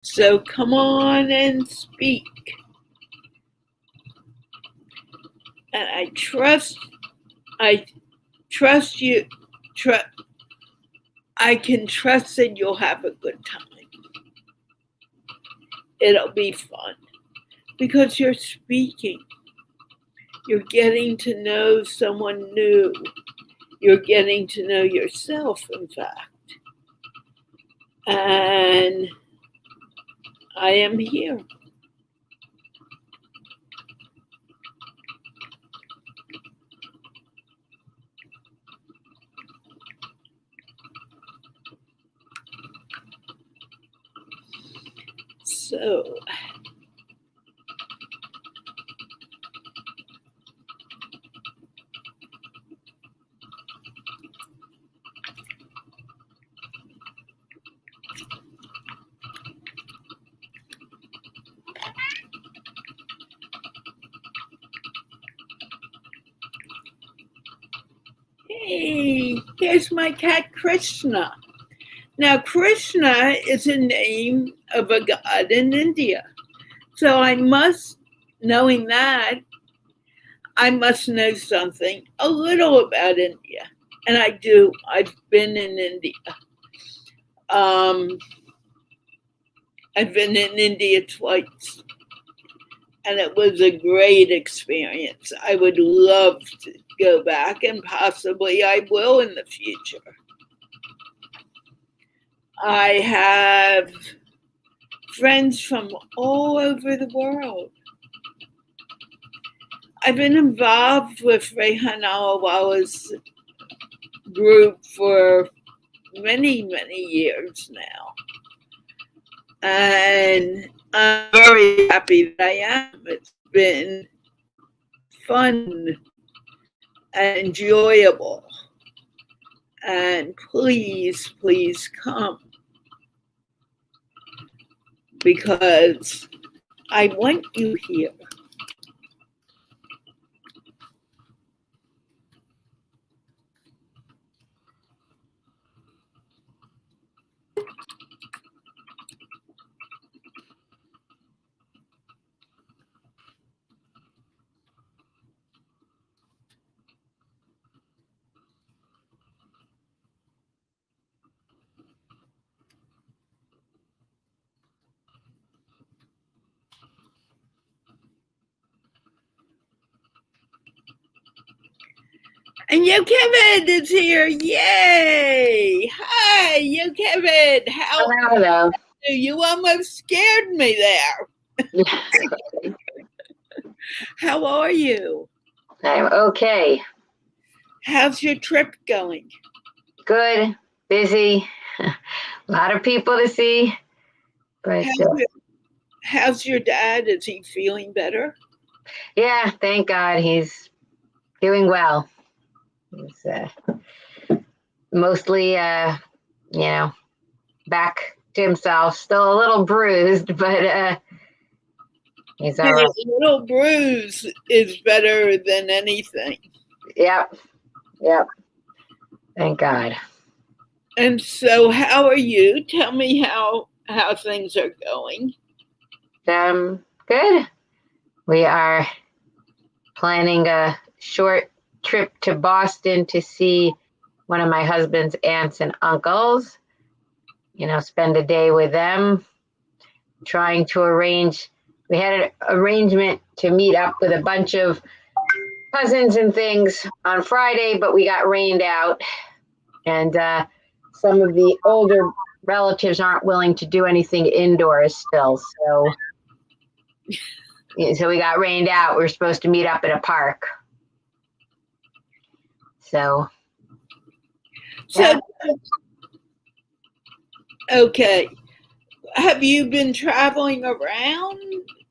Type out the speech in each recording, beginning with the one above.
So come on and speak. And I trust you. I can trust that you'll have a good time. It'll be fun because you're speaking. You're getting to know someone new. You're getting to know yourself, in fact. And I am here. So, hey, here's my cat Krishna. Now, Krishna is a name of a god in India. So knowing that, I must know something a little about India. And I do. I've been in India. I've been in India twice. And it was a great experience. I would love to go back, and possibly I will in the future. I have friends from all over the world. I've been involved with Rehan Alawalla's group for many, many years now. And I'm very happy that I am. It's been fun and enjoyable. And please, please come. Because I want you here. And Yo Kevin is here. Yay! Hi, Yo Kevin. Hello. You almost scared me there. How are you? I'm okay. How's your trip going? Good. Busy. A lot of people to see. But how's your dad? Is he feeling better? Yeah, thank God he's doing well. He's mostly, back to himself. Still a little bruised, but he's all right. A little bruise is better than anything. Yep. Thank God. And so, how are you? Tell me how things are going. Good. We are planning a short trip to Boston to see one of my husband's aunts and uncles. Spend a day with them. Trying to arrange. We had an arrangement to meet up with a bunch of cousins and things on Friday, but we got rained out. And some of the older relatives aren't willing to do anything indoors still. So we got rained out. We were supposed to meet up at a park. So okay. Have you been traveling around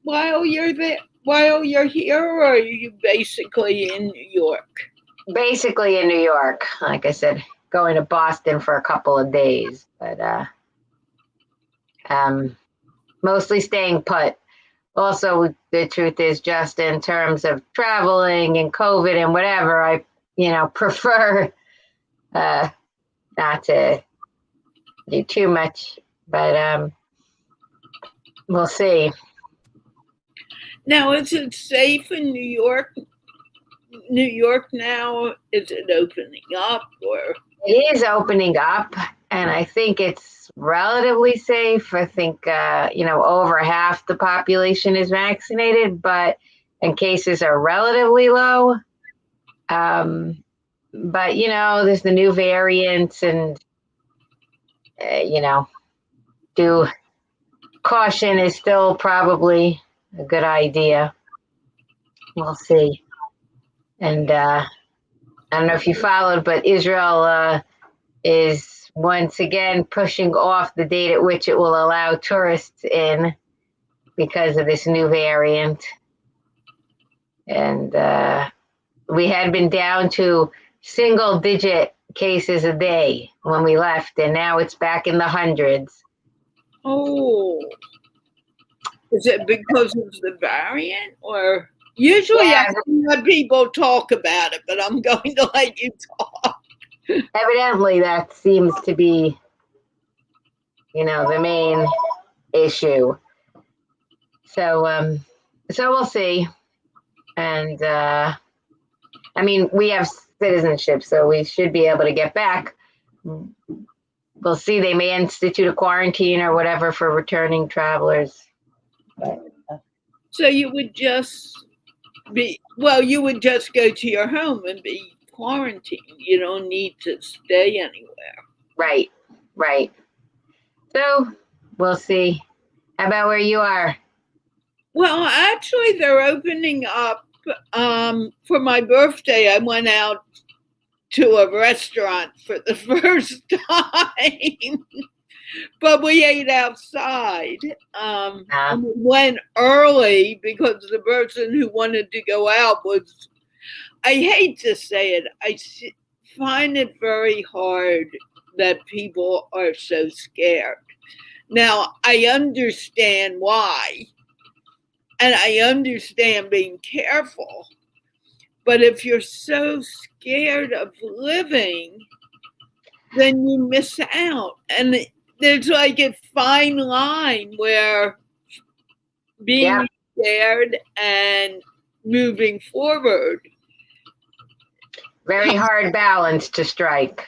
while you're there? While you're here, or are you basically in New York? Basically in New York. Like I said, going to Boston for a couple of days, but mostly staying put. Also, the truth is, just in terms of traveling and COVID and whatever, I prefer not to do too much. But We'll see. Now, is it safe in New York? New York now? Is it opening up or? It is opening up, and I think it's relatively safe. I think, over half the population is vaccinated, and cases are relatively low. But, there's the new variants, and, caution is still probably a good idea. We'll see. And I don't know if you followed, but Israel is once again pushing off the date at which it will allow tourists in because of this new variant. And we had been down to single-digit cases a day when we left, and now it's back in the hundreds. Oh, is it because of the variant, or usually I let people talk about it, but I'm going to let you talk. Evidently, that seems to be, the main issue. So we'll see. And we have citizenship, so we should be able to get back. We'll see. They may institute a quarantine or whatever for returning travelers. So you would just you would just go to your home and be quarantined. You don't need to stay anywhere. Right. So we'll see. How about where you are? Well, actually, they're opening up. For my birthday, I went out to a restaurant for the first time. But we ate outside. And we went early because the person who wanted to go out was, I hate to say it, I find it very hard that people are so scared. Now, I understand why, and I understand being careful. But if you're so scared of living, then you miss out. And there's like a fine line where being scared and moving forward. Very hard balance to strike.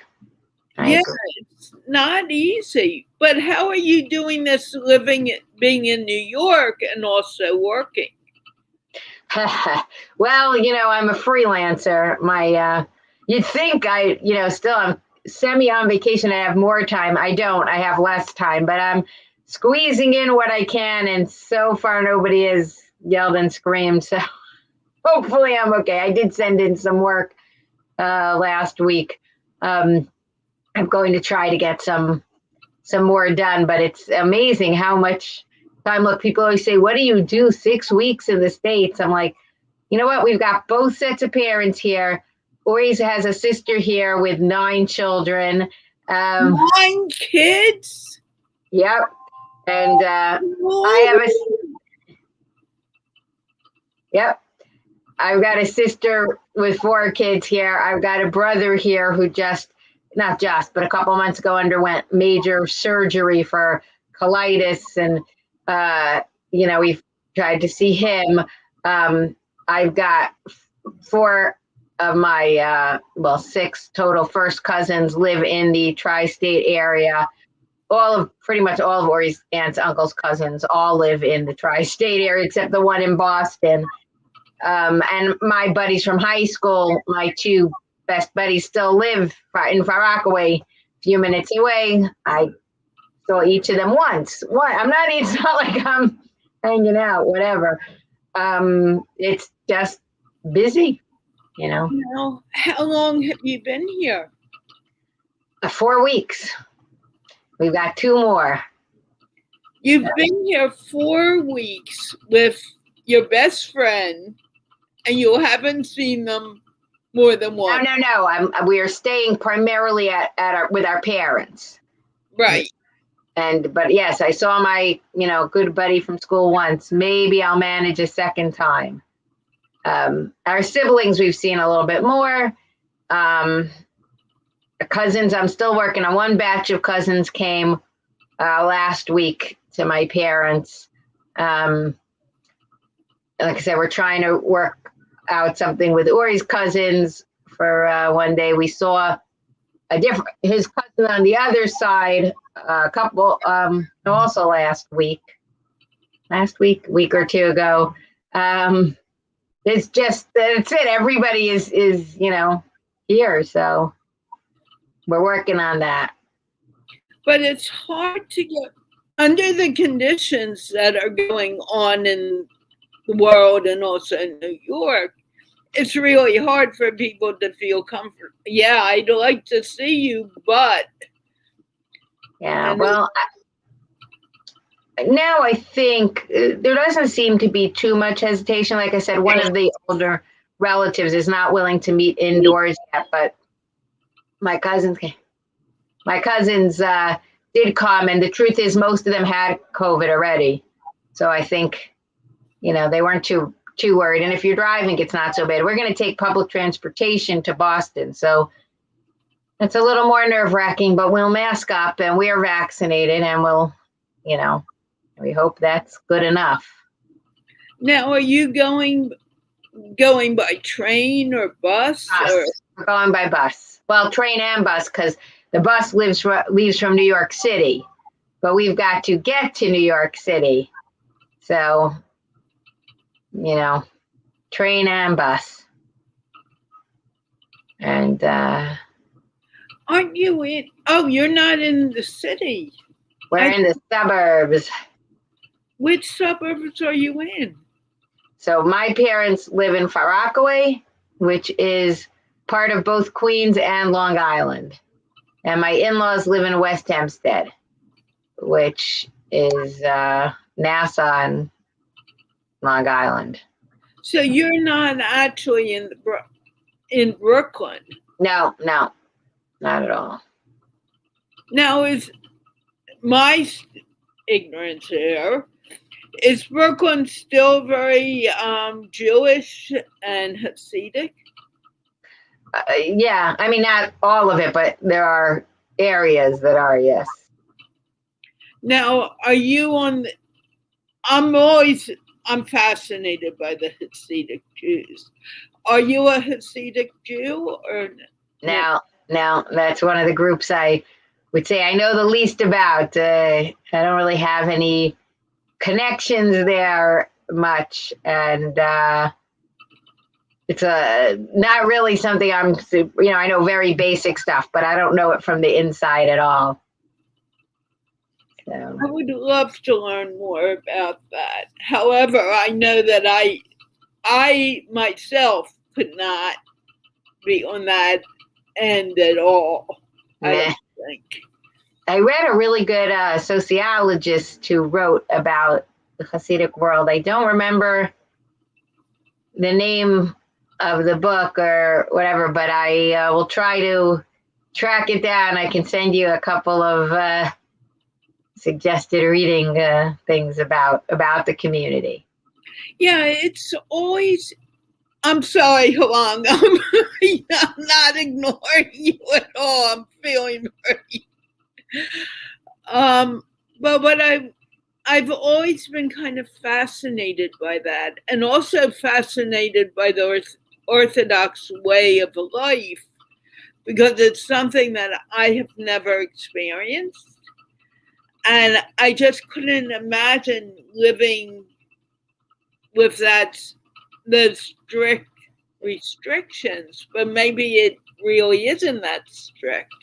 It's not easy. But how are you doing this being in New York and also working? Well, I'm a freelancer. You'd think still I'm semi on vacation. I have more time. I don't. I have less time, but I'm squeezing in what I can. And so far, nobody has yelled and screamed. So hopefully I'm okay. I did send in some work last week. I'm going to try to get some more done, but it's amazing how much time. Look, people always say, what do you do 6 weeks in the States? I'm like, you know what? We've got both sets of parents here. Ori has a sister here with 9 children. 9 kids? Yep. And I have yep. I've got a sister with 4 kids here. I've got a brother here who but a couple months ago underwent major surgery for colitis, and we've tried to see him. I've got 4 of my 6 total first cousins live in the tri-state area. Pretty much all of Ori's aunts, uncles, cousins all live in the tri-state area except the one in Boston. And my buddies from high school, my 2 best buddies, still live in Far Rockaway, a few minutes away. I saw each of them once. It's not like I'm hanging out, whatever. It's just busy, Now, how long have you been here? 4 weeks. We've got 2 more. You've been here 4 weeks with your best friend, and you haven't seen them more than once. No. We are staying primarily with our parents. Right. But yes, I saw my, good buddy from school once. Maybe I'll manage a second time. Our siblings, we've seen a little bit more. Cousins, I'm still working on one batch of cousins came last week to my parents. Like I said, we're trying to work out something with Uri's cousins for one day. We saw his cousin on the other side, also last week or two ago. It's it. Everybody is here, so we're working on that. But it's hard to get under the conditions that are going on in the world and also in New York. It's really hard for people to feel comfort. Yeah, I'd like to see you, but yeah. Well, now I think there doesn't seem to be too much hesitation. Like I said, one of the older relatives is not willing to meet indoors yet, but my cousins did come, and the truth is most of them had COVID already. So I think, they weren't too worried. And if you're driving, it's not so bad. We're going to take public transportation to Boston. So it's a little more nerve-wracking, but we'll mask up, and we are vaccinated, and we'll, we hope that's good enough. Now, are you going by train or bus? We're going by bus. Well, train and bus, because the bus leaves from New York City, but we've got to get to New York City. So, train and bus. And aren't you in? Oh, you're not in the city. We're in the suburbs. Which suburbs are you in? So my parents live in Far Rockaway, which is part of both Queens and Long Island. And my in-laws live in West Hempstead, which is Nassau and Long Island. So you're not actually in Brooklyn? No, not at all. Now, is my ignorance here, is Brooklyn still very Jewish and Hasidic? Yeah, I mean, not all of it, but there are areas that are, yes. Now, are you I'm fascinated by the Hasidic Jews. Are you a Hasidic Jew or no? No, that's one of the groups I would say I know the least about. I don't really have any connections there much, and it's not really something I'm. I know very basic stuff, but I don't know it from the inside at all. So. I would love to learn more about that. However, I know that I myself could not be on that end at all. I don't think. I read a really good sociologist who wrote about the Hasidic world. I don't remember the name of the book or whatever, but I will try to track it down. I can send you a couple of suggested reading things about the community. Yeah, it's always. I'm sorry, Halong. I'm not ignoring you at all. I'm feeling very. But what I've always been kind of fascinated by that, and also fascinated by the Orthodox way of life, because it's something that I have never experienced. And I just couldn't imagine living with the strict restrictions, but maybe it really isn't that strict.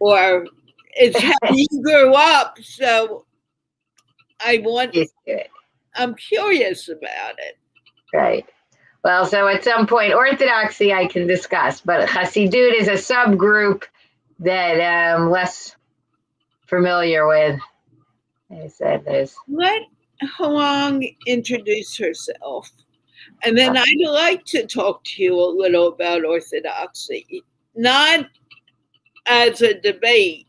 Or it's how you grew up, so I'm curious about it. Right. Well, so at some point, Orthodoxy I can discuss, but Hasidut is a subgroup that I'm less familiar with. I said there's. Let Halong introduce herself, and then I'd like to talk to you a little about Orthodoxy, not as a debate,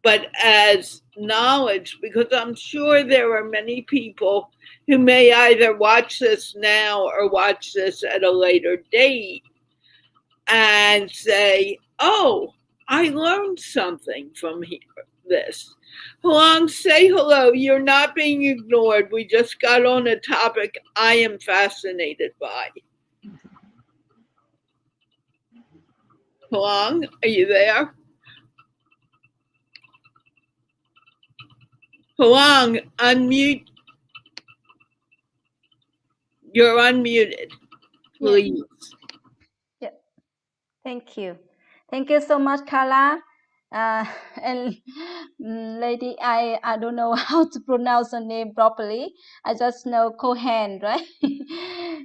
but as knowledge, because I'm sure there are many people who may either watch this now or watch this at a later date and say, oh, I learned something from this. Halong, say hello. You're not being ignored. We just got on a topic I am fascinated by. Halong, are you there? Halong, unmute. You're unmuted, please. Yeah. Thank you. Thank you so much, Carla. And lady, I don't know how to pronounce the name properly. I just know Cohen, right?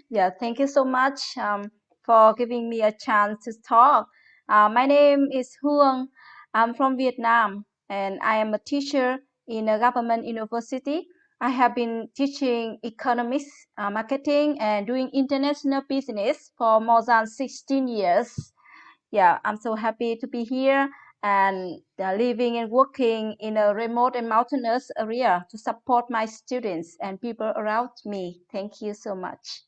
Yeah, thank you so much for giving me a chance to talk. My name is Huong. I'm from Vietnam, and I am a teacher in a government university. I have been teaching economics, marketing, and doing international business for more than 16 years. Yeah, I'm so happy to be here and living and working in a remote and mountainous area to support my students and people around me. Thank you so much.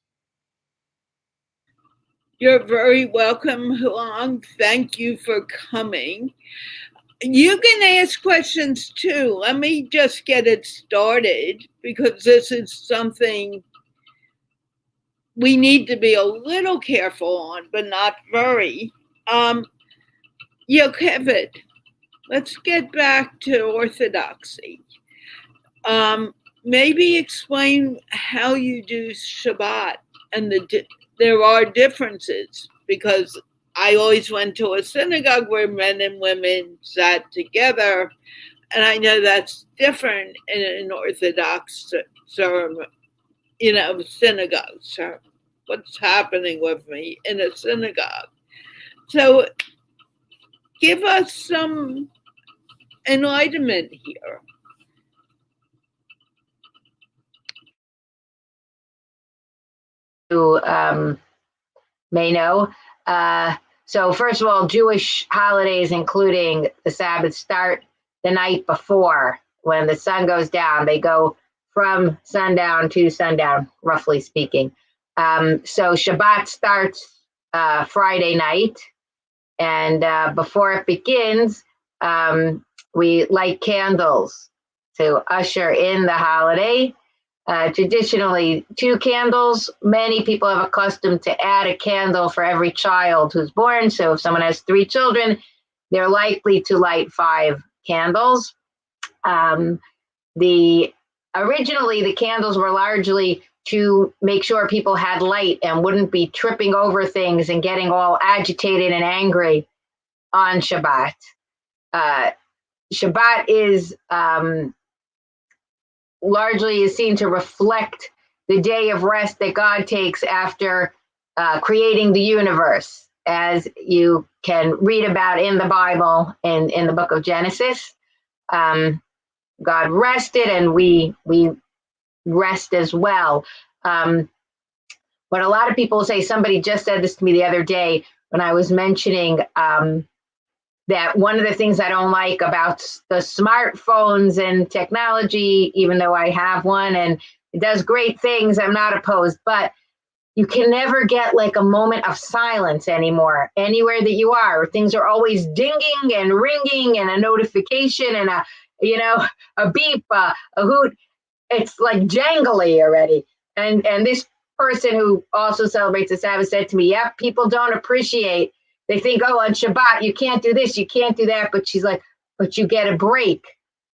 You're very welcome, Halong. Thank you for coming. You can ask questions too. Let me just get it started because this is something we need to be a little careful on, but not very. Yocheved, let's get back to orthodoxy. Maybe explain how you do Shabbat, and there are differences because I always went to a synagogue where men and women sat together, and I know that's different in an Orthodox ceremony, synagogue. So what's happening with me in a synagogue? So give us some enlightenment here. Who may know. So first of all, Jewish holidays, including the Sabbath, start the night before when the sun goes down. They go from sundown to sundown, roughly speaking. So Shabbat starts Friday night, and before it begins, we light candles to usher in the holiday. Traditionally, 2 candles. Many people have accustomed to add a candle for every child who's born. So if someone has 3 children, they're likely to light 5 candles. Originally, the candles were largely to make sure people had light and wouldn't be tripping over things and getting all agitated and angry on Shabbat. Shabbat is largely is seen to reflect the day of rest that God takes after creating the universe, as you can read about in the Bible in the book of Genesis. God rested, and we rest as well. What a lot of people say, somebody just said this to me the other day when I was mentioning that one of the things I don't like about the smartphones and technology, even though I have one and it does great things, I'm not opposed, but you can never get like a moment of silence anymore, anywhere that you are. Things are always dinging and ringing and a notification and a beep, a hoot. It's like jangly already. And this person who also celebrates the Sabbath said to me, yep, people don't appreciate. They think, oh, on Shabbat, you can't do this, you can't do that. But she's like, but you get a break.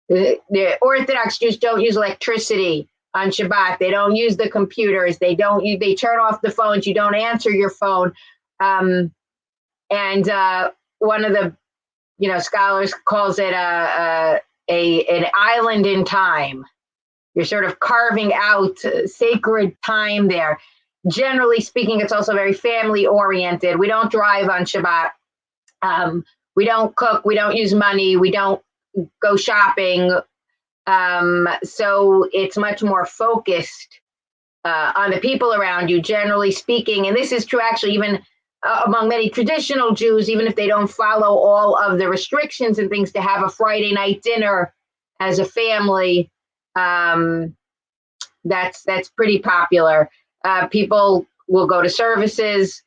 The Orthodox Jews don't use electricity on Shabbat. They don't use the computers. They turn off the phones. You don't answer your phone. And one of the, scholars calls it an island in time. You're sort of carving out sacred time there. Generally speaking, it's also very family oriented. We don't drive on Shabbat. We don't cook. We don't use money. We don't go shopping. So it's much more focused on the people around you, generally speaking. And this is true actually even among many traditional Jews, even if they don't follow all of the restrictions and things, to have a Friday night dinner as a family. That's pretty popular. People will go to services.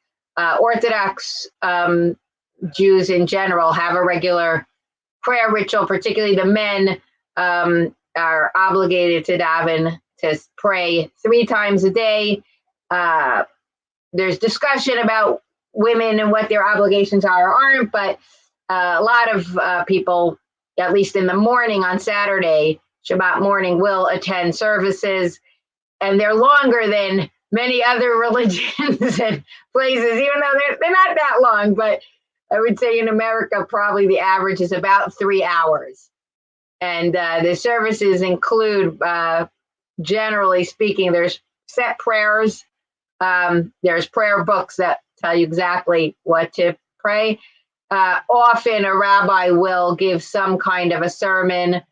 Orthodox Jews in general have a regular prayer ritual, particularly the men are obligated to daven, to pray 3 times a day. There's discussion about women and what their obligations are or aren't, but a lot of people, at least in the morning on Saturday, Shabbat morning, will attend services, and they're longer than many other religions and places, even though they're not that long, but I would say in America, probably the average is about 3 hours. And the services include, generally speaking, there's set prayers. There's prayer books that tell you exactly what to pray. Often a rabbi will give some kind of a sermon,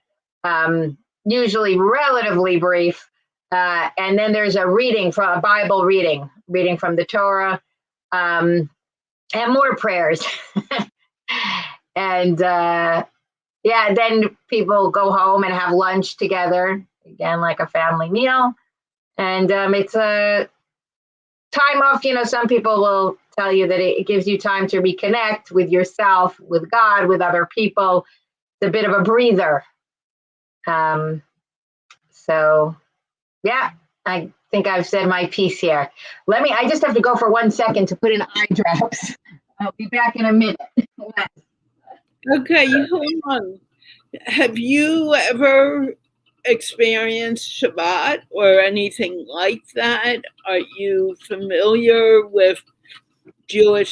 usually relatively brief. And then there's a reading from a Bible reading from the Torah, and more prayers. And then people go home and have lunch together, again, like a family meal. And it's a time off. Some people will tell you that it gives you time to reconnect with yourself, with God, with other people. It's a bit of a breather. So yeah, I think I've said my piece here. I just have to go for 1 second to put in eye drops. I'll be back in a minute. Okay, hold on. Have you ever experienced Shabbat or anything like that? Are you familiar with the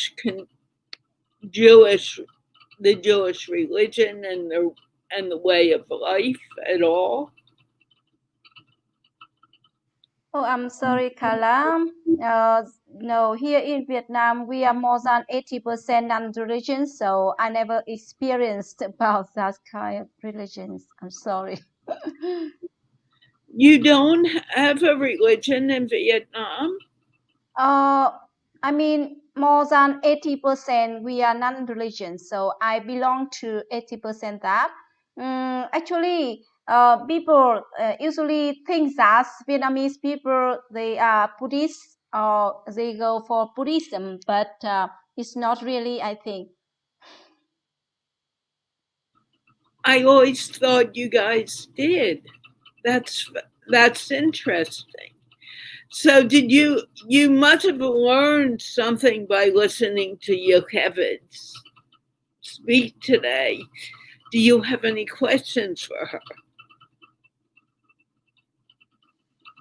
Jewish religion and the way of life at all? Oh, I'm sorry, Carla. No, here in Vietnam, we are more than 80% non-religion, so I never experienced about that kind of religions. I'm sorry. You don't have a religion in Vietnam? I mean, more than 80% we are non-religion, so I belong to 80% that. Actually, people usually think that Vietnamese people, they are Buddhist or they go for Buddhism, but it's not really, I think. I always thought you guys did. That's interesting. So you must have learned something by listening to Yocheved speak today. Do you have any questions for her?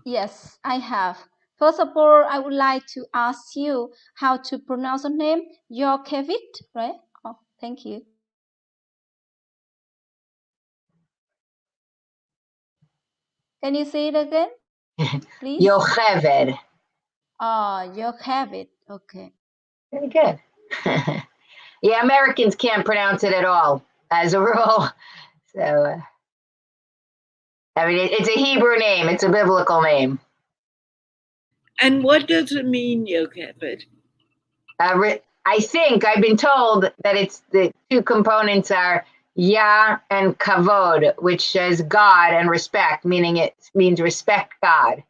Yes, I have. First of all, I would like to ask you how to pronounce the name Yocheved, right? Oh, thank you. Can you say it again, please? Yocheved. Yocheved. Okay. Very good. Yeah, Americans can't pronounce it at all, as a rule. So, I mean, it's a Hebrew name. It's a biblical name. And what does it mean, Yocheved? I think I've been told that it's the 2 components are Yah and Kavod, which is God and respect, meaning it means respect God.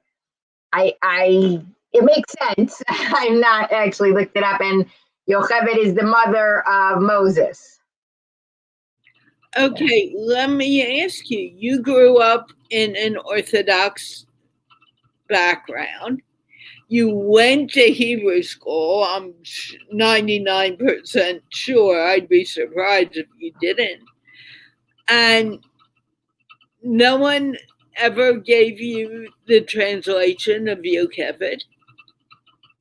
It makes sense. I've not actually looked it up, and Yocheved is the mother of Moses. Okay, let me ask you. You grew up in an Orthodox background. You went to Hebrew school. I'm 99% sure. I'd be surprised if you didn't. And no one ever gave you the translation of Yocheved?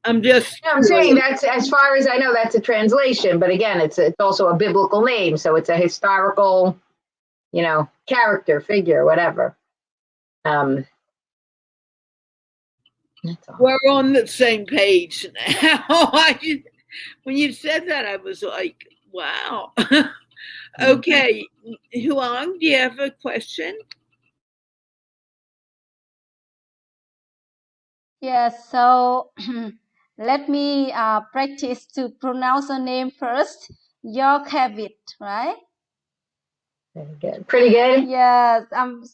I'm saying that's, as far as I know, that's a translation. But again, it's also a biblical name, so it's a historical, character, figure, whatever. We're on the same page now. When you said that, I was like, wow. Okay, Huang, do you have a question? Yes, so let me practice to pronounce the name first. Yocheved, right? Very good. Pretty good? Yes, I'm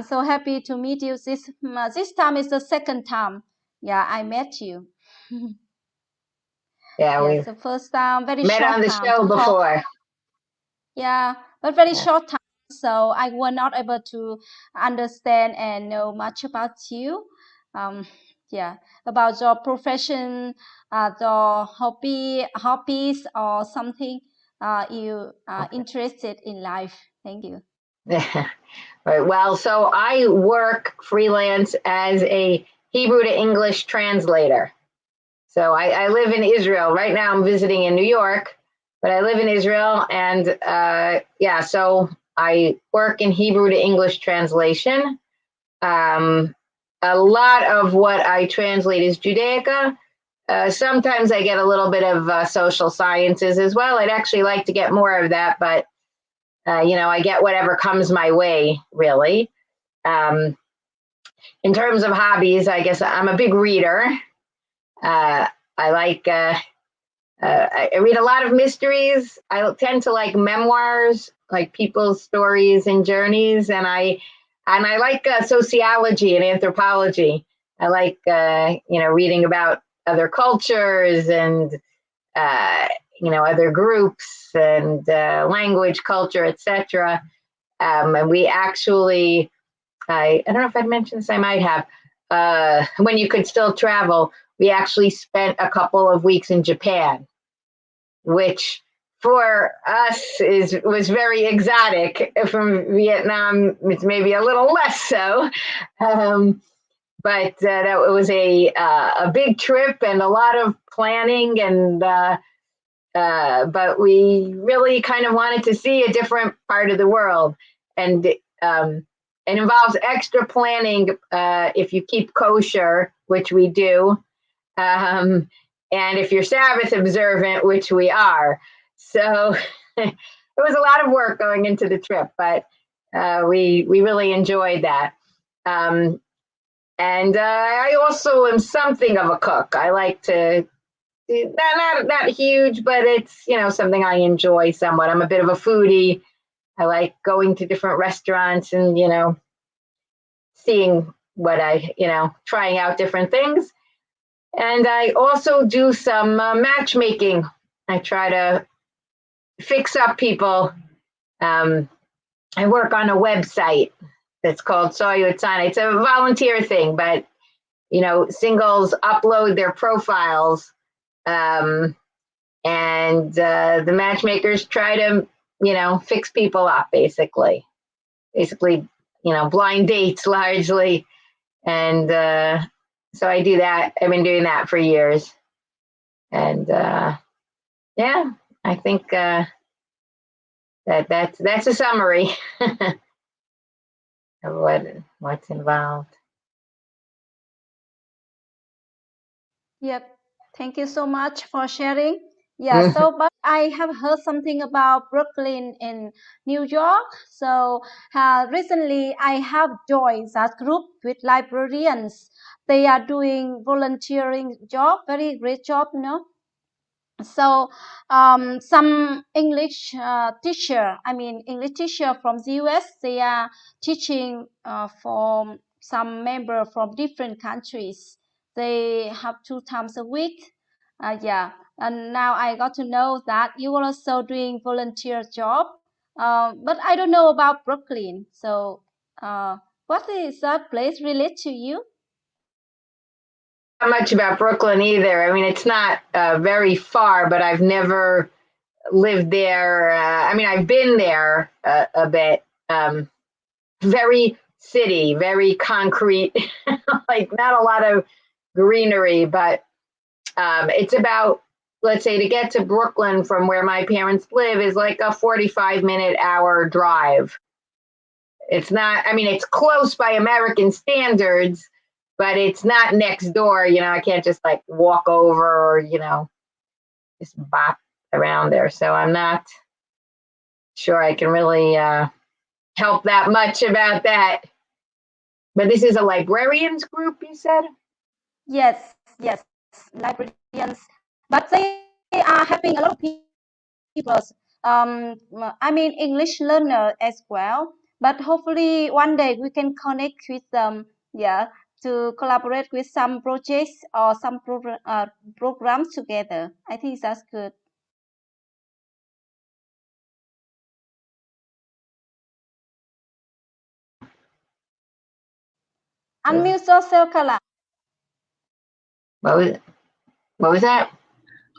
so happy to meet you. This time is the second time. Yeah, I met you. Yeah, yes, the first time, very met short on the time show before. Yeah, but very Yeah. short time, so I was not able to understand and know much about you. Yeah, about your profession, your hobbies, or something you are Okay. interested in life. Thank you. Right. Well, so I work freelance as a Hebrew to English translator. So I live in Israel. Right now I'm visiting in New York, but I live in Israel. And yeah, so I work in Hebrew to English translation. A lot of what I translate is Judaica. Sometimes I get a little bit of social sciences as well. I'd actually like to get more of that, but I get whatever comes my way, really. Um, in terms of hobbies, I guess I'm a big reader. I like I read a lot of mysteries. I tend to like memoirs, like people's stories and journeys, and I like sociology and anthropology. I like reading about other cultures and other groups and language, culture, etc. And we actually, I don't know if I'd mentioned this, I might have. When you could still travel, we actually spent a couple of weeks in Japan, which for us was very exotic. From Vietnam, it's maybe a little less so. But that was a big trip and a lot of planning, and but we really kind of wanted to see a different part of the world, and it involves extra planning if you keep kosher, which we do, and if you're Sabbath observant, which we are. So it was a lot of work going into the trip, but we really enjoyed that. And I also am something of a cook. I like to, not huge, but it's something I enjoy somewhat. I'm a bit of a foodie. I like going to different restaurants and seeing what trying out different things. And I also do some matchmaking. I try to fix up people. I work on a website that's called Soyutsana. It's a volunteer thing, but singles upload their profiles, and the matchmakers try to fix people up, basically blind dates largely. And so I do that. I've been doing that for years. And yeah, I think that's a summary of what's involved. Yep. Thank you so much for sharing. Yeah, so but I have heard something about Brooklyn in New York. So recently I have joined that group with librarians. They are doing volunteering job, very great job, So some English English teacher from the US, they are teaching for some member from different countries. They have 2 times a week. Yeah, and now I got to know that you are also doing volunteer job. But I don't know about Brooklyn. So what is that place relate to you? Not much about Brooklyn either. I mean, it's not very far, but I've never lived there. I've been there a bit. Very city, very concrete, like not a lot of greenery, but it's about, let's say, to get to Brooklyn from where my parents live is like a 45-minute hour drive. It's not, it's close by American standards, but it's not next door. I can't just like walk over or, just bop around there. So I'm not sure I can really help that much about that. But this is a librarians group, you said? Yes, yes, librarians, but they are helping a lot of people. English learner as well. But hopefully one day we can connect with them. Yeah, to collaborate with some projects or some programs together. I think that's good. Unmute yourself, Carla. What was that?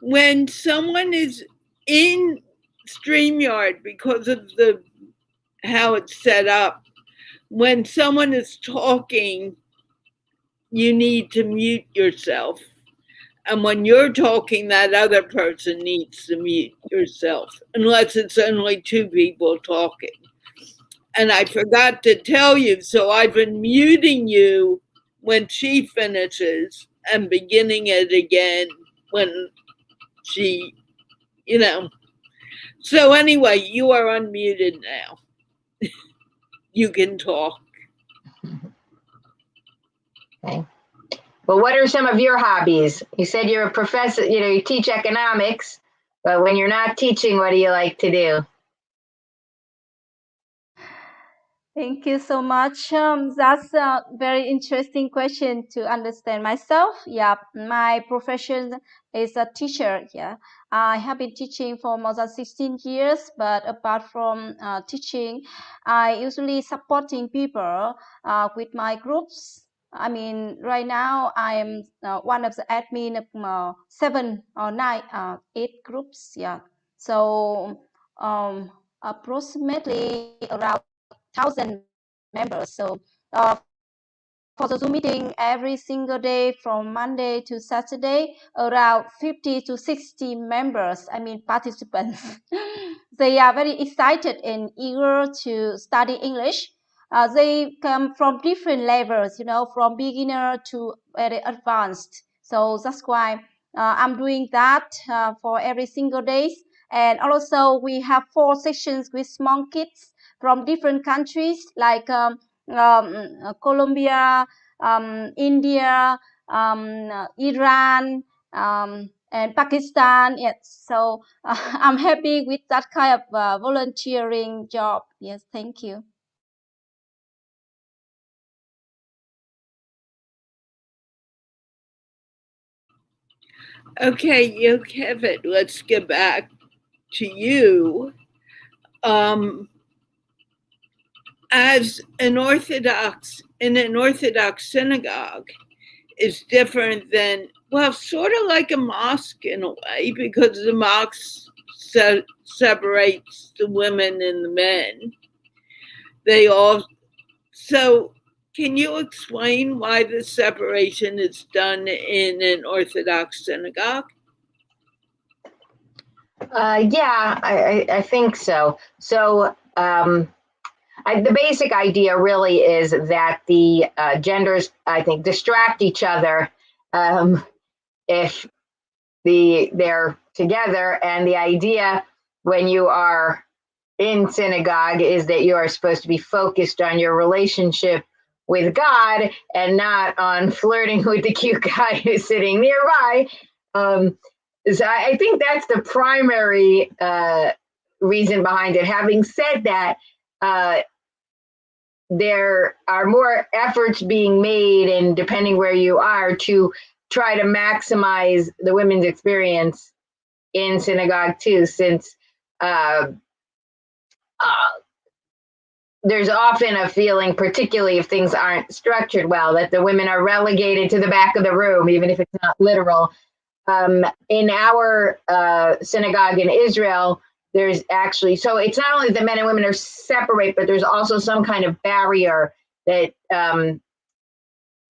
When someone is in StreamYard, because of how it's set up, when someone is talking, you need to mute yourself. And when you're talking, that other person needs to mute yourself, unless it's only two people talking. And I forgot to tell you, so I've been muting you when she finishes and beginning it again when she, So anyway, you are unmuted now. You can talk. Okay. Well, what are some of your hobbies? You said you're a professor, you teach economics, but when you're not teaching, what do you like to do? Thank you so much. That's a very interesting question to understand myself. Yeah, my profession is a teacher. Yeah, I have been teaching for more than 16 years. But apart from teaching, I usually supporting people with my groups. I mean, right now I am one of the admin of 7 or 9, 8 groups. Yeah, so approximately around 1,000 members. So for the Zoom meeting every single day from Monday to Saturday, around 50 to 60 members, participants. They are very excited and eager to study English. They come from different levels, from beginner to very advanced. So that's why I'm doing that for every single day. And also we have 4 sessions with small kids from different countries like Colombia, India, Iran, and Pakistan. Yes, so I'm happy with that kind of volunteering job. Yes, thank you. Okay, Yocheved, let's get back to you. As in an Orthodox synagogue is different than, well, sort of like a mosque in a way, because the mosque separates the women and the men. So can you explain why the separation is done in an Orthodox synagogue? Yeah, I think so. So the basic idea really is that the genders, I think, distract each other if they're together. And the idea when you are in synagogue is that you are supposed to be focused on your relationship with God and not on flirting with the cute guy who's sitting nearby. So I think that's the primary reason behind it. Having said that, there are more efforts being made, and depending where you are, to try to maximize the women's experience in synagogue too, since there's often a feeling, particularly if things aren't structured well, that the women are relegated to the back of the room, even if it's not literal. In our synagogue in Israel, there's actually, so it's not only that men and women are separate, but there's also some kind of barrier that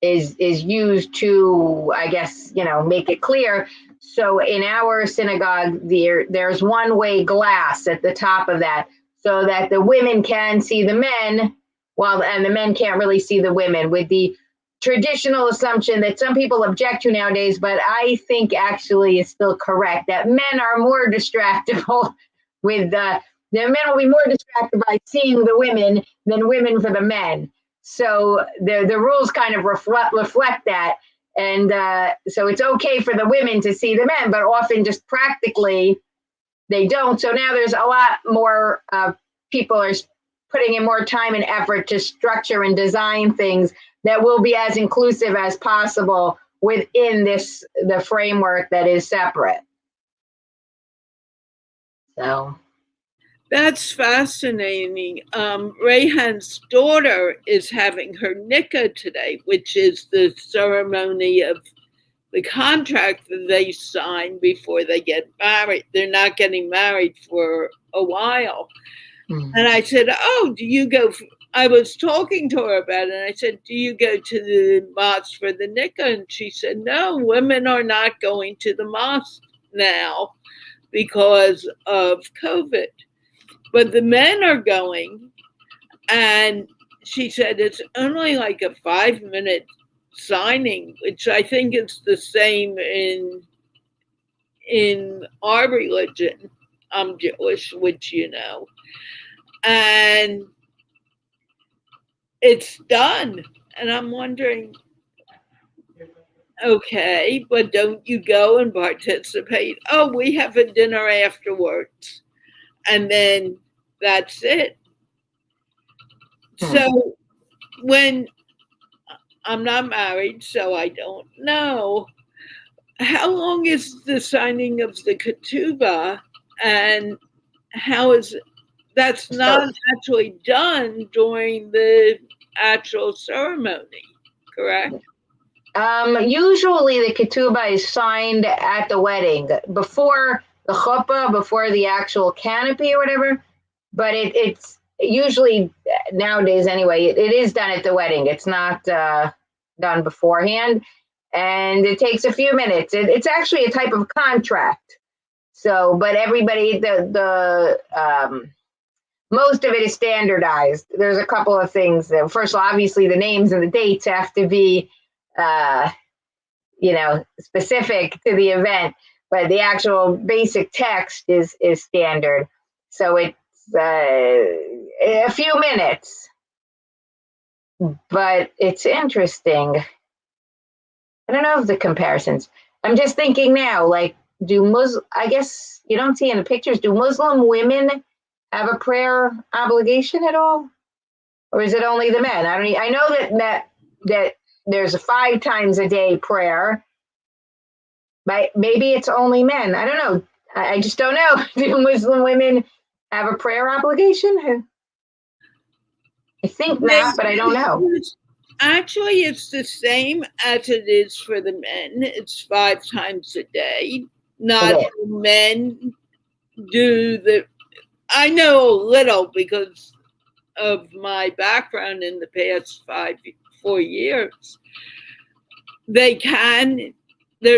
is used to, I guess, make it clear. So in our synagogue, there's one-way glass at the top of that, so that the women can see the men, and the men can't really see the women, with the traditional assumption that some people object to nowadays, but I think actually is still correct, that men are more distractible with the men will be more distracted by seeing the women than women for the men. So the rules kind of reflect that. And so it's okay for the women to see the men, but often just practically they don't. So now there's a lot more people are putting in more time and effort to structure and design things that will be as inclusive as possible within the framework that is separate. So That's fascinating. Rayhan's daughter is having her nikah today, which is the ceremony of the contract that they sign before they get married. They're not getting married for a while. And I said, oh, do you go? I was talking to her about it. And I said, do you go to the mosque for the nikah? And she said, no, women are not going to the mosque now because of COVID. But the men are going. And she said, it's only like a 5-minute signing, which I think is the same in our religion. I'm Jewish, which you know. And it's done. And I'm wondering, okay, but don't you go and participate? Oh, we have a dinner afterwards. And then that's it. So when I'm not married, so I don't know. How long is the signing of the ketubah, and how is that's not actually done during the actual ceremony, correct? Usually the ketubah is signed at the wedding before the chuppah, before the actual canopy or whatever. But it's usually nowadays anyway, it is done at the wedding. It's not done beforehand, and it takes a few minutes. It's actually a type of contract. So, but everybody, the most of it is standardized. There's a couple of things. First of all, obviously the names and the dates have to be, specific to the event, but the actual basic text is standard. So it's a few minutes, but it's interesting. I don't know if the comparisons. I'm just thinking now, like, I guess you don't see in the pictures, do Muslim women have a prayer obligation at all? Or is it only the men? I know that there's a 5 times a day prayer, but maybe it's only men. I don't know. I just don't know. Do Muslim women have a prayer obligation? I think not, but I don't know. Actually, it's the same as it is for the men. It's 5 times a day. Not all men do I know a little because of my background in the past 4 years. They're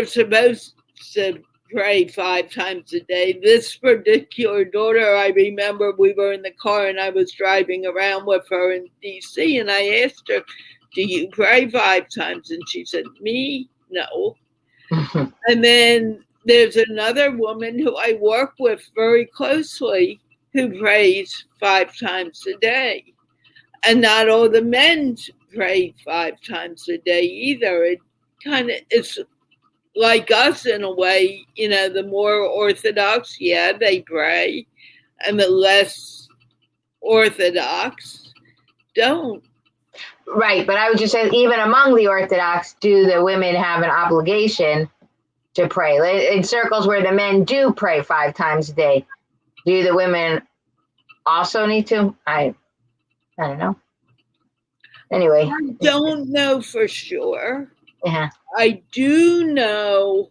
supposed to pray 5 times a day. This particular daughter, I remember we were in the car and I was driving around with her in DC, and I asked her, do you pray 5 times? And she said, me? No. And then there's another woman who I work with very closely who prays 5 times a day. And not all the men pray 5 times a day either. It's like us in a way, the more Orthodox, they pray, and the less Orthodox don't. Right, but I would just say, even among the Orthodox, do the women have an obligation to pray? In circles where the men do pray 5 times a day, do the women also need to? I don't know. Anyway. I don't know for sure. Yeah. I do know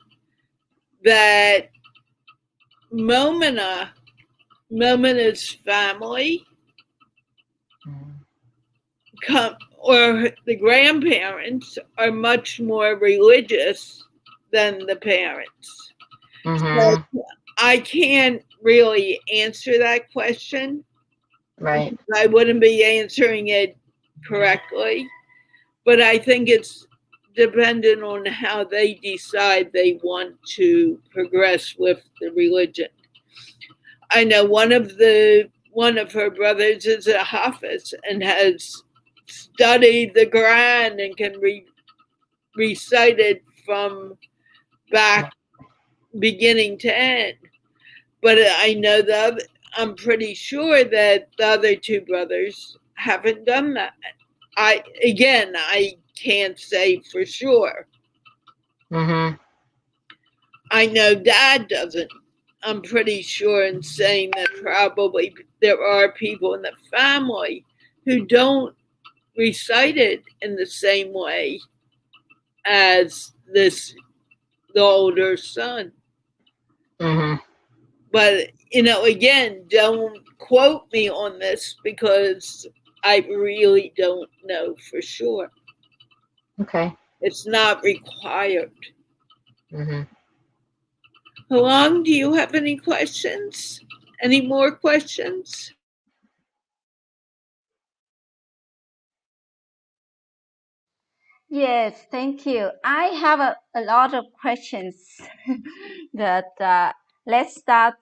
that Momina's family or the grandparents are much more religious than the parents. So I can't really answer that question. Right. I wouldn't be answering it correctly, but I think it's dependent on how they decide they want to progress with the religion. I know one of her brothers is a hafiz and has studied the Quran and can recite it from back beginning to end. But I know I'm pretty sure that the other 2 brothers haven't done that. I can't say for sure. I know Dad doesn't. I'm pretty sure in saying that probably there are people in the family who don't recite it in the same way as the older son. Mm-hmm. But, again, don't quote me on this because I really don't know for sure. Okay. It's not required. Mm-hmm. Halong, do you have any questions? Any more questions? Yes, thank you. I have a lot of questions. But let's start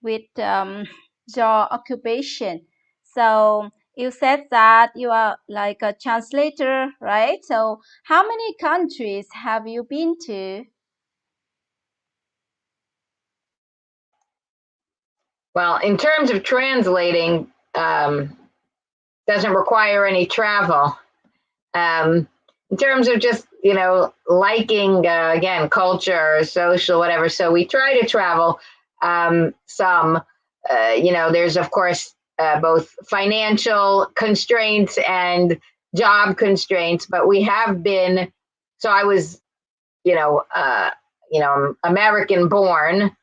with your occupation. So you said that you are like a translator, right? So how many countries have you been to? Well, in terms of translating, doesn't require any travel. In terms of just, liking, again, culture, social, whatever. So we try to travel some, there's, of course, both financial constraints and job constraints, but we have been, so I was, I'm American born.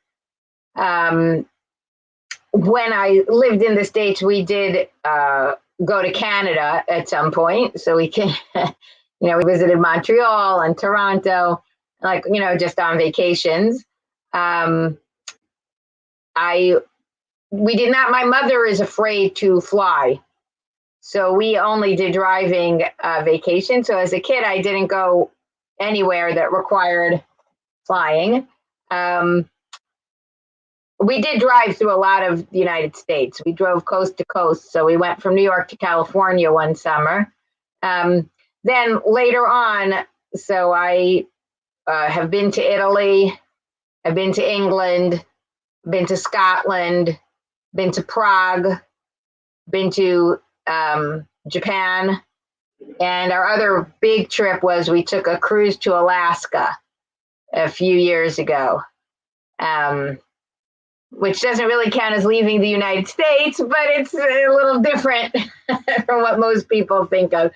When I lived in the States, we did go to Canada at some point. So we can, we visited Montreal and Toronto, just on vacations. We did not, my mother is afraid to fly. So we only did driving vacation. So as a kid, I didn't go anywhere that required flying. We did drive through a lot of the United States. We drove coast to coast. So we went from New York to California one summer. Then later on, so I have been to Italy, I've been to England, been to Scotland, been to Prague, been to Japan. And our other big trip was we took a cruise to Alaska a few years ago. Which doesn't really count as leaving the United States, but it's a little different from what most people think of.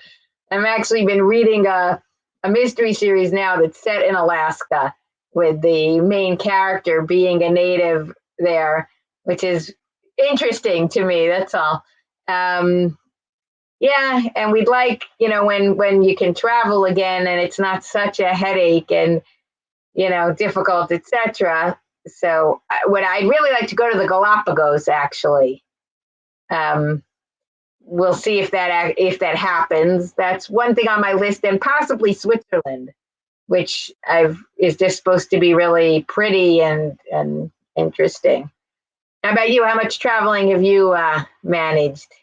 I've actually been reading a mystery series now that's set in Alaska with the main character being a native there, which is interesting to me, that's all. Yeah, and we'd like, when you can travel again and it's not such a headache and, difficult, etc. So what I'd really like to go to the Galapagos, actually. We'll see if that happens. That's one thing on my list, and possibly Switzerland, which is just supposed to be really pretty and interesting. How about you? How much traveling have you managed?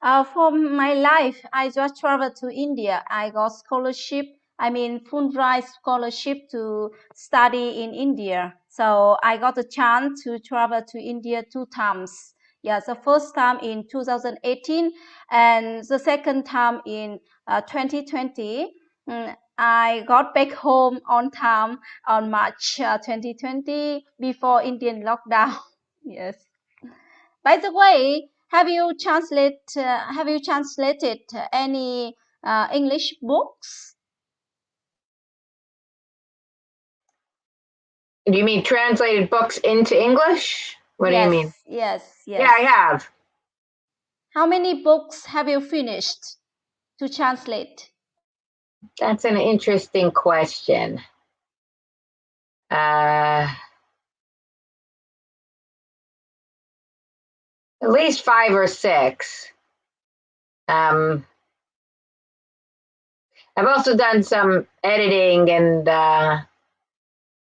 For my life, I just traveled to India. I got scholarship. Fulbright scholarship to study in India. So I got a chance to travel to India 2 times. Yeah, the first time in 2018 and the second time in 2020. I got back home on time on March 2020 before Indian lockdown. Yes. By the way, have you translated any English books? Do you mean translated books into English? What do you mean? Yes. Yeah, I have. How many books have you finished to translate? That's an interesting question. At least 5 or 6. I've also done some editing and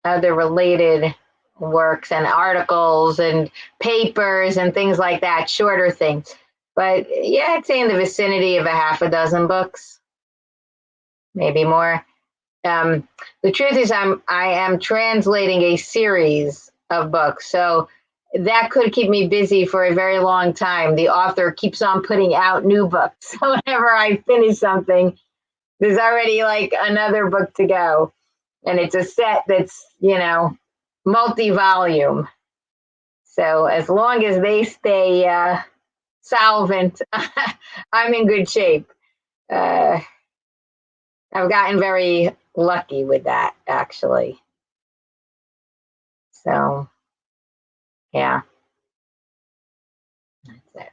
other related works and articles and papers and things like that, shorter things. But yeah, I'd say in the vicinity of a half a dozen books, maybe more. The truth is I am translating a series of books, so that could keep me busy for a very long time. The author keeps on putting out new books. So whenever I finish something, there's already like another book to go. And it's a set that's, multi-volume. So as long as they stay solvent, I'm in good shape. I've gotten very lucky with that, actually. So, yeah. That's it.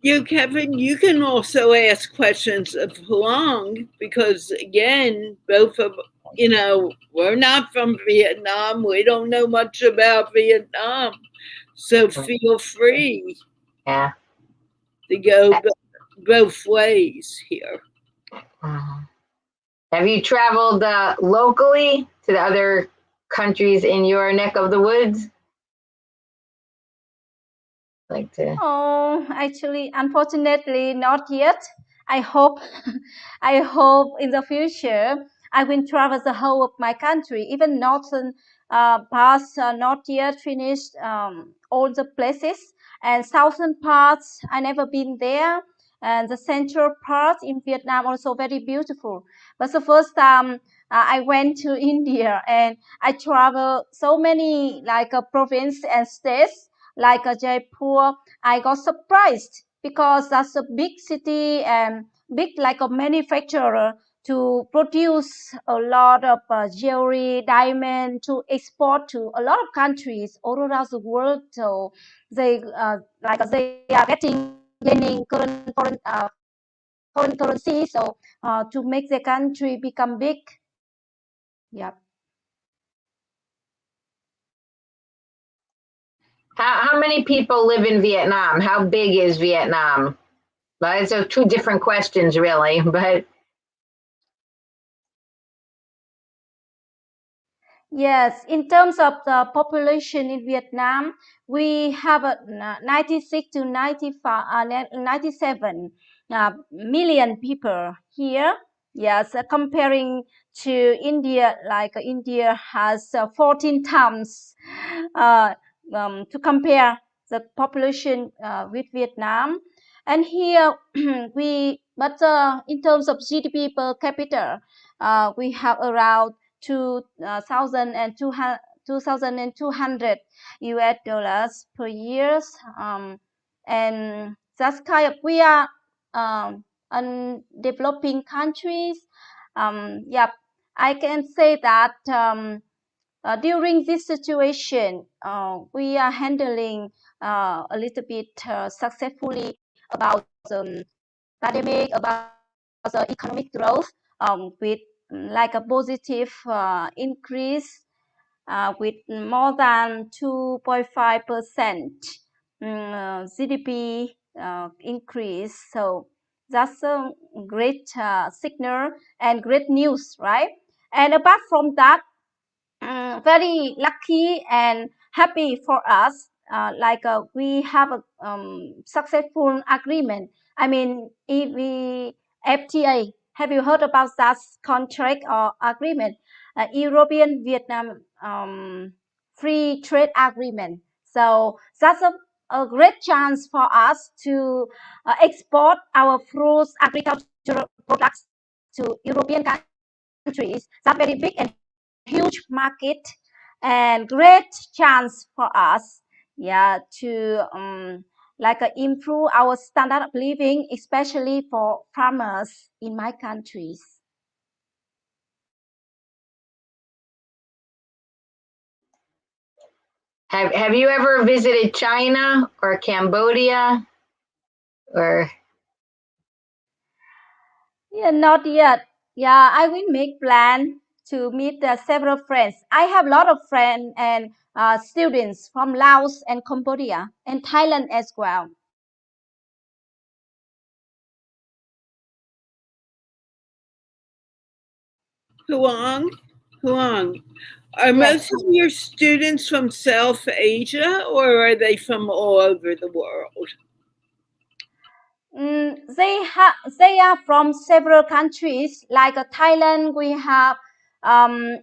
You, Kevin, you can also ask questions of Huang because, again, both of, we're not from Vietnam. We don't know much about Vietnam. So feel free Yeah. to go both ways here. Have you traveled locally to the other countries in your neck of the woods? Oh, actually, unfortunately, not yet. I hope, I hope in the future I will travel the whole of my country, even northern parts not yet finished all the places, and southern parts I never been there, and the central part in Vietnam also very beautiful. But the first time I went to India and I traveled so many like province and states like Jaipur. I got surprised because that's a big city and big like a manufacturer to produce a lot of jewelry, diamond to export to a lot of countries all around the world. So they they are getting gaining foreign currency. So to make the country become big. Yep. How many people live in Vietnam? How big is Vietnam? Well, it's two different questions, really, but. Yes, in terms of the population in Vietnam, we have a 96 to 95, 97 million people here. Yes, comparing to India, like India has 14 times to compare the population with Vietnam. And here but in terms of GDP per capita, we have around 2,200 US dollars per year. And that's kind of, we are on developing countries. Yeah, I can say that during this situation, we are handling a little bit successfully about the pandemic, about the economic growth with like a positive increase with more than 2.5% GDP increase. So that's a great signal and great news, right? And apart from that, very lucky and happy for us. We have a successful agreement. I mean, FTA. Have you heard about that contract or agreement? European Vietnam Free Trade Agreement. So that's a great chance for us to export our fruits, agricultural products to European countries. That's very big and huge market and great chance for us, yeah, to improve our standard of living, especially for farmers in my countries. Have you ever visited China or Cambodia or? Yeah, not yet. Yeah, I will make plan to meet several friends. I have a lot of friends and students from Laos and Cambodia and Thailand as well. Huang, are Yes. most of your students from South Asia or are they from all over the world? They are from several countries like Thailand. We have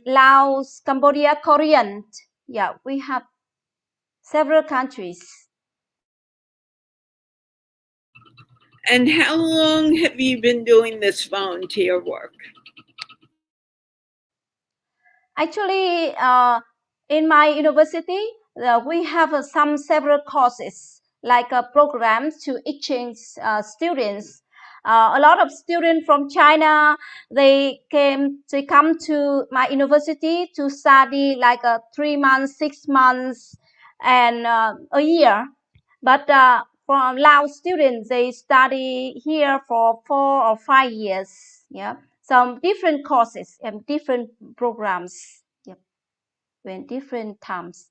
Laos, Cambodia, Korean. Yeah, we have several countries. And how long have you been doing this volunteer work? Actually, in my university, we have several courses like programs to exchange students. A lot of students from China, they come to my university to study like 3 months, 6 months, and a year. But for Lao students, they study here for 4 or 5 years. Yeah, some different courses and different programs. Yep, in different times.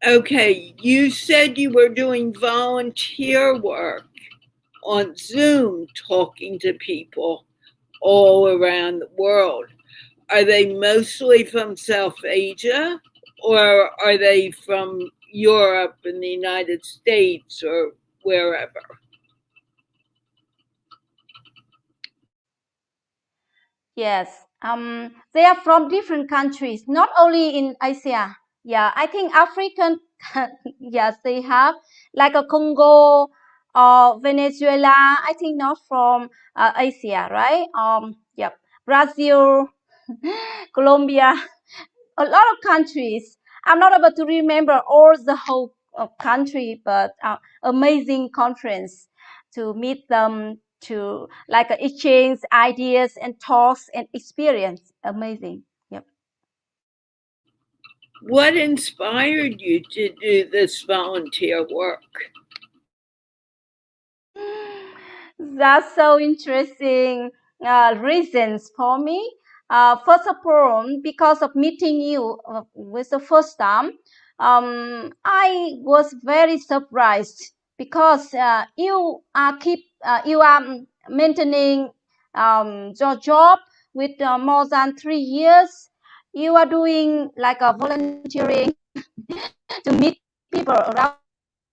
Okay, you said you were doing volunteer work on Zoom, talking to people all around the world. Are they mostly from South Asia, or are they from Europe and the United States or wherever? Yes, they are from different countries, not only in Asia. Yeah, I think African, yes, they have like a Congo or Venezuela. I think not from Asia, right? Yep, Brazil, Colombia, a lot of countries. I'm not able to remember all the whole country, but amazing conference to meet them, to like exchange ideas and talks and experience. Amazing. Yep. What inspired you to do this volunteer work? That's so interesting reasons for me. First of all, because of meeting you with the first time, I was very surprised because you are maintaining your job with more than 3 years. You are doing like a volunteering to meet people around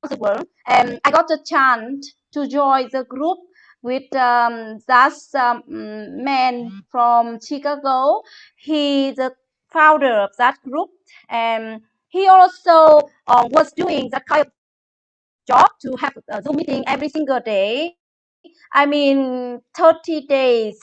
the world. And I got a chance to join the group with that man from Chicago. He's the founder of that group, and he also was doing that kind of job to have a Zoom meeting every single day. I mean, 30 days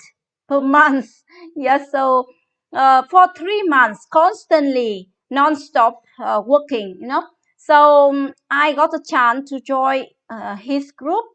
per month. Yes, so for 3 months, constantly, non-stop working, So I got a chance to join his group.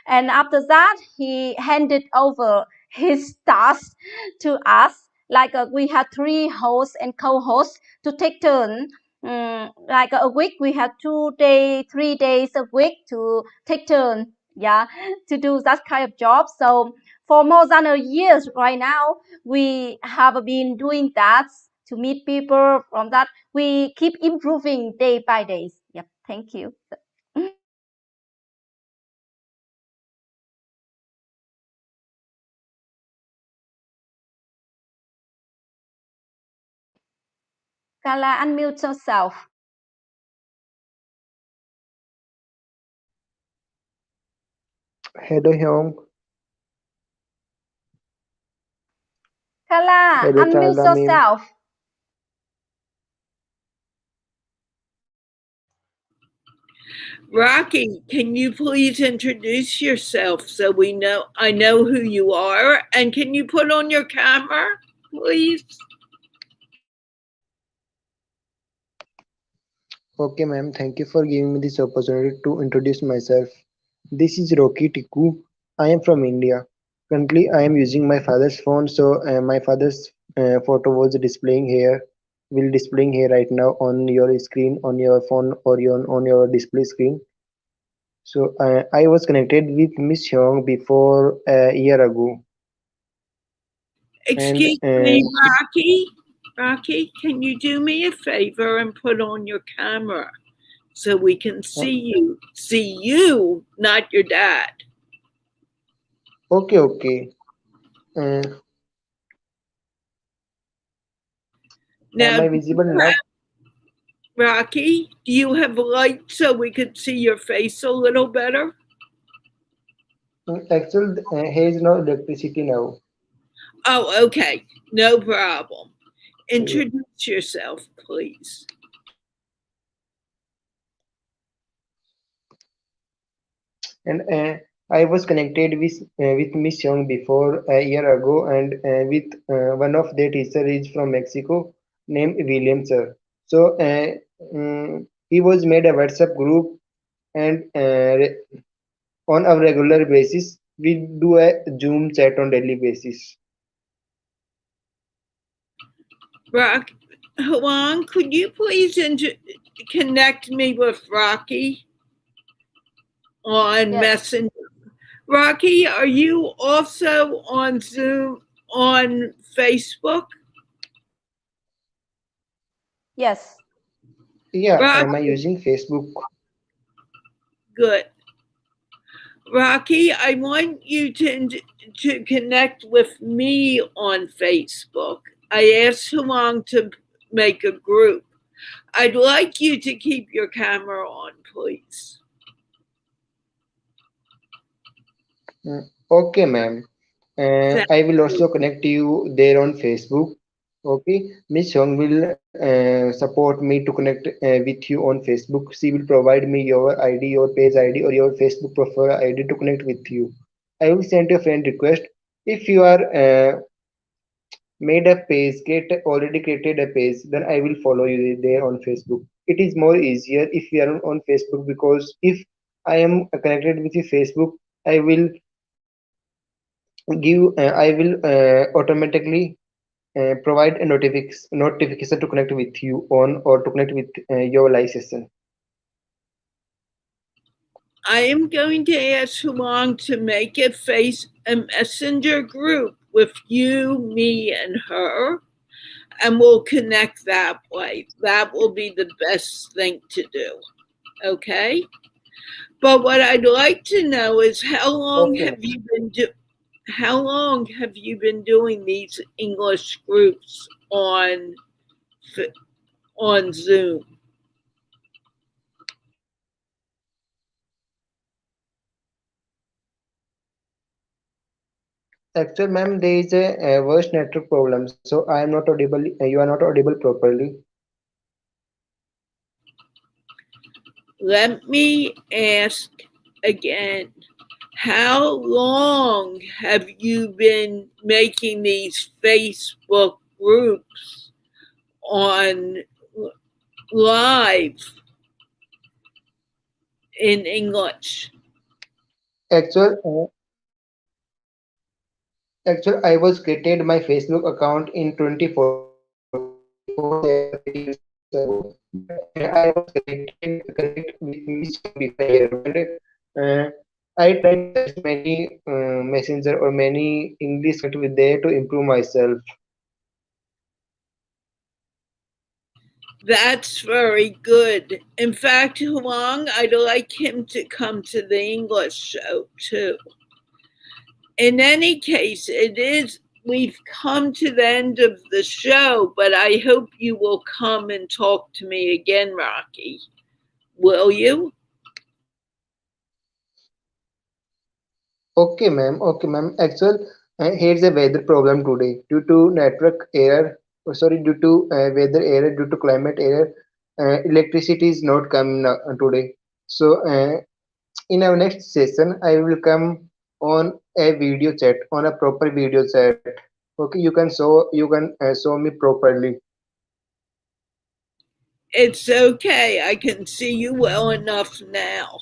And after that, he handed over his task to us. Like we had 3 hosts and co-hosts to take turn. Like a week, we had 2 days, 3 days a week to take turn. Yeah, to do that kind of job. So for more than a year right now, we have been doing that to meet people from that. We keep improving day by day. Yep. Thank you. Carla, unmute yourself. Hello Hyung, Carla, hello unmute Chanda ma'am. yourself. Rocky, can you please introduce yourself so I know who you are, and can you put on your camera, please? Okay ma'am, thank you for giving me this opportunity to introduce myself. This is Rocky Tikku. I am from India. Currently I am using my father's phone, so my father's photo was displaying here right now on your screen, on your phone or on your display screen. So I was connected with Miss Hyung before a year ago. Excuse me, Rocky, can you do me a favor and put on your camera so we can see you? See you, not your dad. Okay. Now, Am I visible now? Rocky, do you have light so we could see your face a little better? Actually, here is no electricity now. Oh, okay. No problem. Introduce yourself, please. And I was connected with Miss Young before a year ago, and with one of their teacher is from Mexico, named William sir. So he was made a WhatsApp group, and on a regular basis we do a Zoom chat on daily basis. Huang, could you please connect me with Rocky on Yes. Messenger? Rocky, are you also on Zoom on Facebook? Yes. Yeah, Rocky, am I using Facebook? good. Rocky, I want you to connect with me on Facebook. I asked Huang to make a group. I'd like you to keep your camera on, please. Okay, ma'am. I will also connect you there on Facebook. Okay, Miss Hong will support me to connect with you on Facebook. She will provide me your ID, your page ID, or your Facebook profile ID to connect with you. I will send you a friend request. If you are made a page, already created a page, then I will follow you there on Facebook. It is more easier if you are on Facebook, because if I am connected with your Facebook, I will I will automatically provide a notification to connect with you on, or to connect with your live session. I am going to ask Huang to make a messenger group with you, me, and her, and we'll connect that way. That will be the best thing to do. Okay? But what I'd like to know is how long Okay. have you been doing these English groups on Zoom? Actually, ma'am, there is a worse network problem, so I am not audible. You are not audible properly. Let me ask again. How long have you been making these Facebook groups on live in English? Actual, actually, I was created my Facebook account in 2014. It was 8 years ago. I was connect with Miss Young before a year, and I tried to search many messenger or many English connect with there to improve myself. That's very good. In fact, Huang, I'd like him to come to the English show too. In any case, we've come to the end of the show, but I hope you will come and talk to me again, Rocky. Will you? Okay, ma'am. Okay, ma'am. Actual, here's a weather problem today due to network error. Oh, sorry, due to weather error, due to climate error, electricity is not coming today. So, in our next session, I will come on a video chat, on a proper video chat. Okay, you can show me properly. It's okay. I can see you well enough now.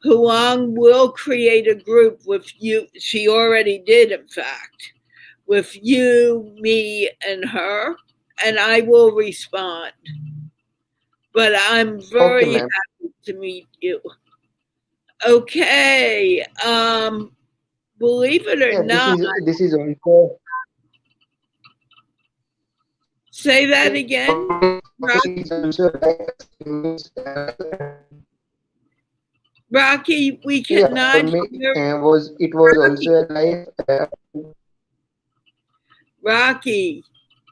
Huang will create a group with you. She already did, in fact, with you, me, and her, and I will respond. But I'm Okay, very ma'am. happy to meet you. Okay. Believe it or Yeah, not, this is also. say that Yeah, again. Rocky is also like Rocky, we yeah, for cannot me hear was it was Rocky. also a life. Rocky,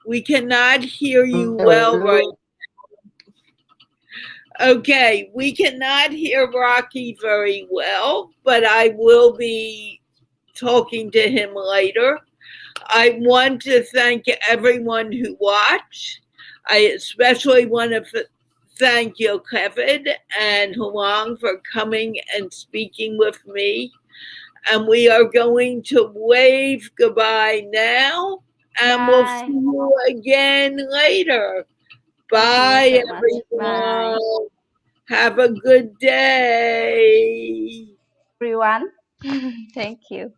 we cannot hear you Am I well right. audible? Okay, we cannot hear Rocky very well, but I will be talking to him later. I want to thank everyone who watched. I especially want to thank you, Kevin and Huang, for coming and speaking with me. And we are going to wave goodbye now, and we'll see Bye. you again later. Bye, so much. Bye, everyone. Have a good day. everyone. Thank you.